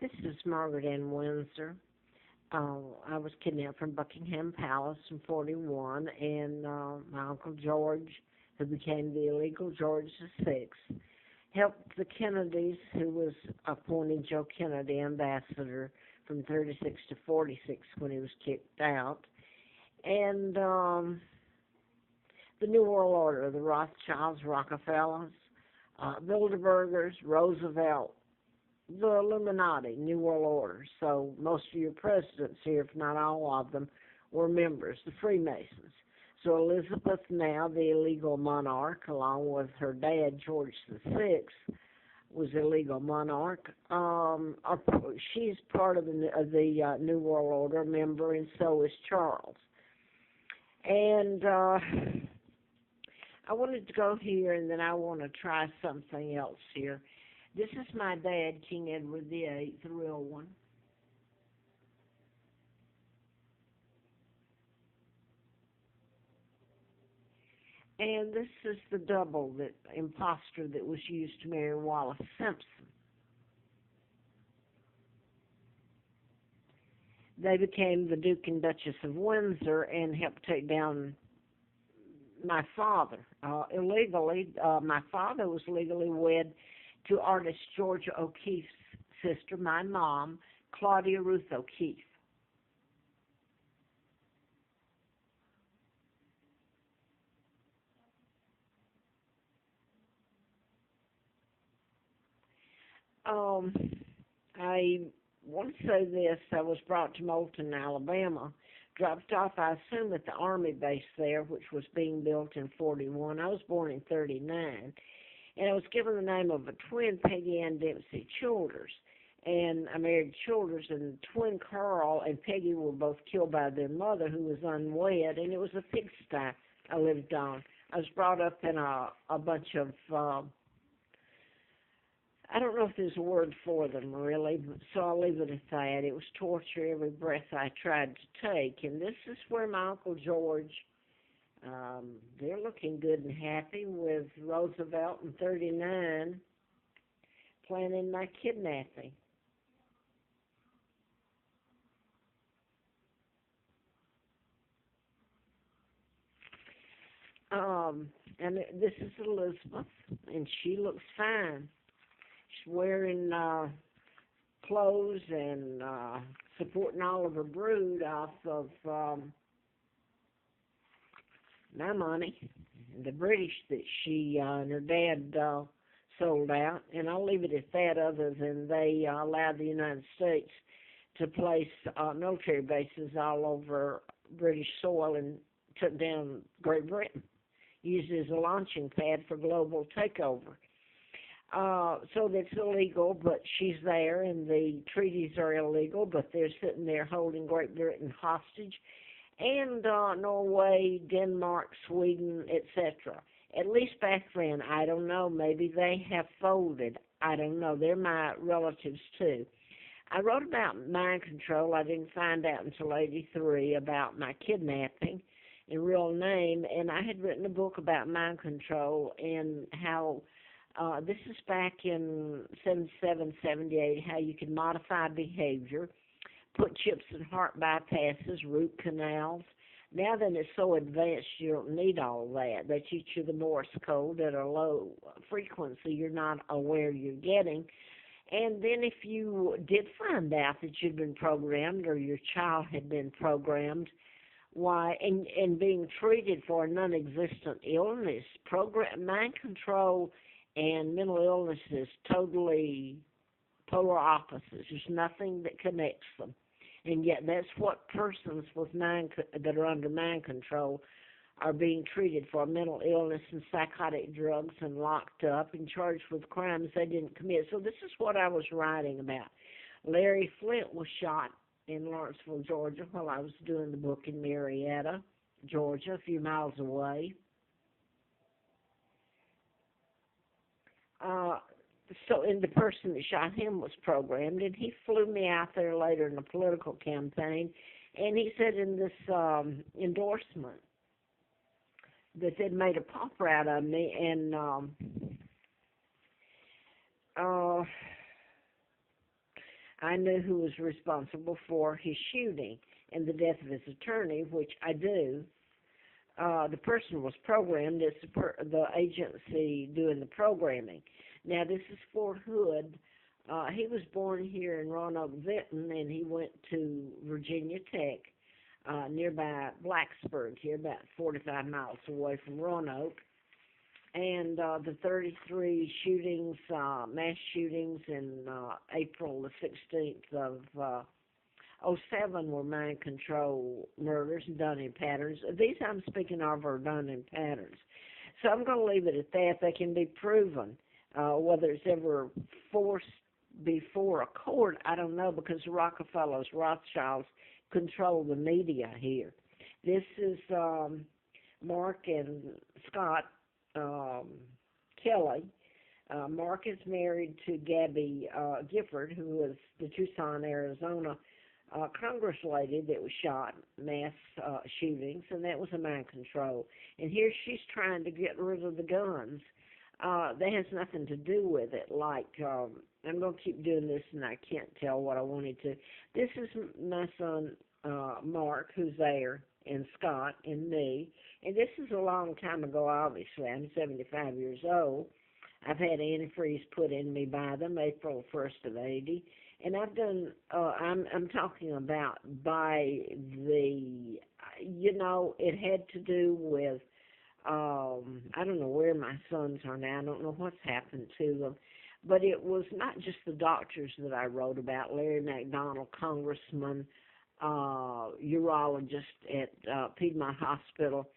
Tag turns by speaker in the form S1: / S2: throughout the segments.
S1: This is Margaret Ann Windsor. I was kidnapped from Buckingham Palace in 41, and my Uncle George, who became the illegal George VI, helped the Kennedys, who was appointed Joe Kennedy ambassador from 36 to 46 when he was kicked out. And the New World Order, the Rothschilds, Rockefellers, Bilderbergers, Roosevelt, the Illuminati, New World Order. So most of your presidents here, if not all of them, were members, the Freemasons. So Elizabeth, now the illegal monarch, along with her dad, George VI, was illegal monarch. She's part of the New World Order member, and so is Charles. And I wanted to go here, and then I want to try something else here. This is my dad, King Edward VIII, the real one. And this is the double, that imposter that was used to marry Wallace Simpson. They became the Duke and Duchess of Windsor and helped take down my father illegally. My father was legally wed to artist Georgia O'Keeffe's sister, my mom, Claudia Ruth O'Keeffe. Um, I want to say this. I was brought to Moulton, Alabama, dropped off, I assume, at the Army base there, which was being built in 41. I was born in 39. And I was given the name of a twin, Peggy Ann Dempsey Childers. And I married Childers, and twin Carl and Peggy were both killed by their mother, who was unwed, and it was a pigsty I lived on. I was brought up in a bunch of, I don't know if there's a word for them, really, so I'll leave it at that. It was torture every breath I tried to take. And this is where my Uncle George, they're looking good and happy with Roosevelt in 39 planning my kidnapping. And this is Elizabeth, and she looks fine. She's wearing clothes and supporting all of her brood off of my money, the British that she and her dad sold out. And I'll leave it at that, other than they allowed the United States to place military bases all over British soil and took down Great Britain, used it as a launching pad for global takeover. So that's illegal, but she's there, and the treaties are illegal, but they're sitting there holding Great Britain hostage, and Norway, Denmark, Sweden, etc. At least back then, I don't know, maybe they have folded. I don't know. They're my relatives, too. I wrote about mind control. I didn't find out until 83 about my kidnapping in real name, and I had written a book about mind control and how this is back in 77, 78, how you can modify behavior, put chips in heart bypasses, root canals. Now that it's so advanced, you don't need all that. They teach you the Morse code at a low frequency you're not aware you're getting. And then if you did find out that you'd been programmed or your child had been programmed, why, and being treated for a non-existent illness, mind control and mental illness is totally polar opposites. There's nothing that connects them. And yet that's what persons with that are under mind control are being treated for: mental illness and psychotic drugs, and locked up and charged with crimes they didn't commit. So this is what I was writing about. Larry Flint was shot in Lawrenceville, Georgia, while I was doing the book in Marietta, Georgia, a few miles away. Uh, and the person that shot him was programmed, and he flew me out there later in a political campaign, and he said in this endorsement that they'd made a pauper out of me, and uh, I knew who was responsible for his shooting and the death of his attorney, which I do. The person was programmed. It's the agency doing the programming. Now, this is Fort Hood. He was born here in Roanoke, Vinton, and he went to Virginia Tech, nearby Blacksburg, here about 45 miles away from Roanoke. And the 33 shootings, mass shootings in April the 16th of '07 were mind control murders done in patterns. These I'm speaking of are done in patterns. So I'm going to leave it at that. They can be proven. Whether it's ever forced before a court, I don't know, because the Rockefellers, Rothschilds, control the media here. This is Mark and Scott Kelly. Mark is married to Gabby Gifford, who was the Tucson, Arizona Congress lady that was shot, mass shootings, and that was a mind control. And here she's trying to get rid of the guns. That has nothing to do with it. Like, I'm going to keep doing this, and I can't tell what I wanted to. This is my son, Mark, who's there, and Scott, and me. And this is a long time ago, obviously. I'm 75 years old. I've had antifreeze put in me by them, April 1st of '80. And I've done, I'm talking about by the, it had to do with, I don't know where my sons are now. I don't know what's happened to them. But it was not just the doctors that I wrote about, Larry McDonald, congressman, urologist at Piedmont Hospital.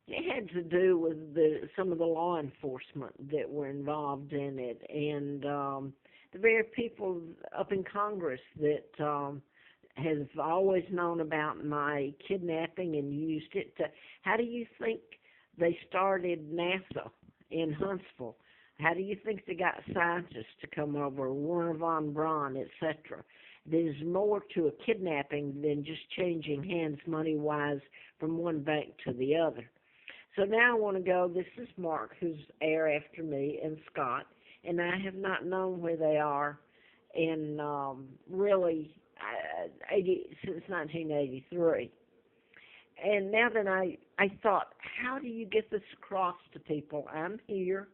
S1: It had to do with some of the law enforcement that were involved in it, and the very people up in Congress that have always known about my kidnapping and used it to. How do you think they started NASA in Huntsville? How do you think they got scientists to come over, Werner von Braun, etc.? There's more to a kidnapping than just changing hands money-wise from one bank to the other. So now I want to go, this is Mark, who's heir after me, and Scott, and I have not known where they are in really since 1983. And now that I thought, how do you get this across to people? I'm here.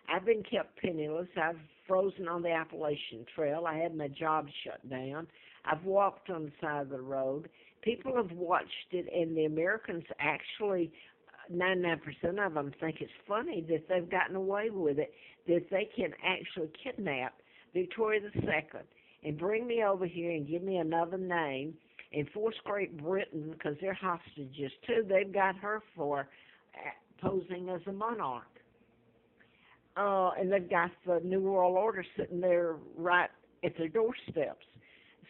S1: I've been kept penniless. I've frozen on the Appalachian Trail. I had my job shut down. I've walked on the side of the road. People have watched it, and the Americans actually, 99% of them think it's funny that they've gotten away with it, that they can actually kidnap Victoria II and bring me over here and give me another name and force Great Britain, because they're hostages too, they've got her for posing as a monarch. And they've got the New World Order sitting there right at their doorsteps.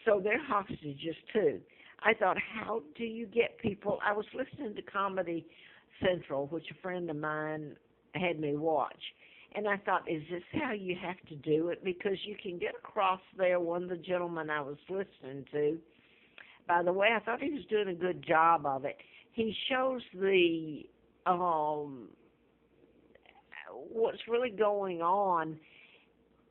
S1: So they're hostages too. I thought, how do you get people? I was listening to Comedy Central, which a friend of mine had me watch. And I thought, is this how you have to do it? Because you can get across there. One of the gentlemen I was listening to, by the way, I thought he was doing a good job of it. He shows the what's really going on,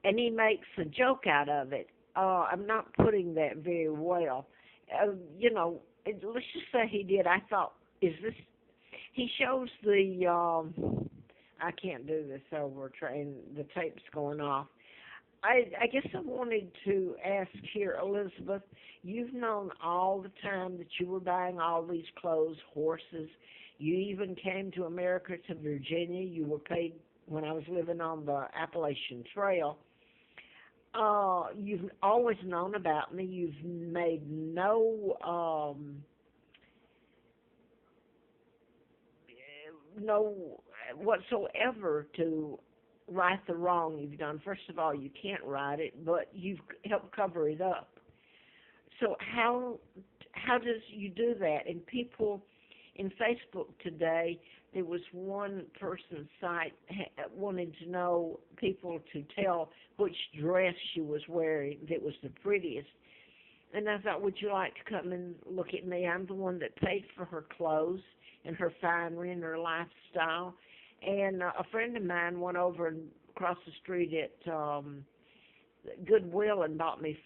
S1: and he makes a joke out of it. I'm not putting that very well. Let's just say he did. I thought, is this... He shows the... I can't do this over, and the tape's going off. I guess I wanted to ask here, Elizabeth, you've known all the time that you were buying all these clothes, horses. You even came to America, to Virginia. You were paid when I was living on the Appalachian Trail. You've always known about me. You've made no whatsoever to right the wrong you've done. First of all, you can't right it, but you've helped cover it up. So how does you do that? And people in Facebook today, there was one person's site wanted to know people to tell which dress she was wearing that was the prettiest. And I thought, would you like to come and look at me? I'm the one that paid for her clothes and her finery and her lifestyle. And a friend of mine went over and across the street at Goodwill and bought me